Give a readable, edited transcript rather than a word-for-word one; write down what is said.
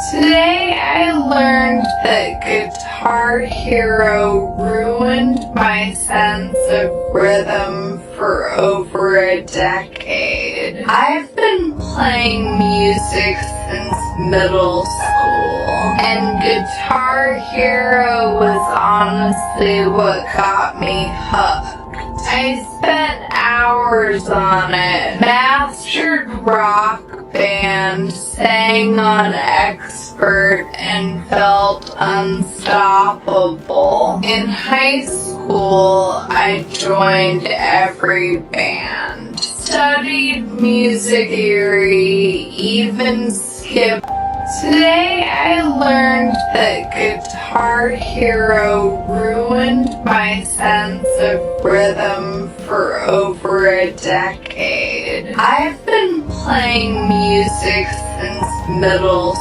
Today I learned that Guitar Hero ruined my sense of rhythm for over a decade. I've been playing music since middle school, and Guitar Hero was honestly what got me hooked. I spent hours on it, mastered Rock Band, sang on Expert, and felt unstoppable. In high school, I joined every band, studied music theory, even skipped. Today I learned that Guitar Hero ruined my sense of rhythm for over a decade. I've been playing music since middle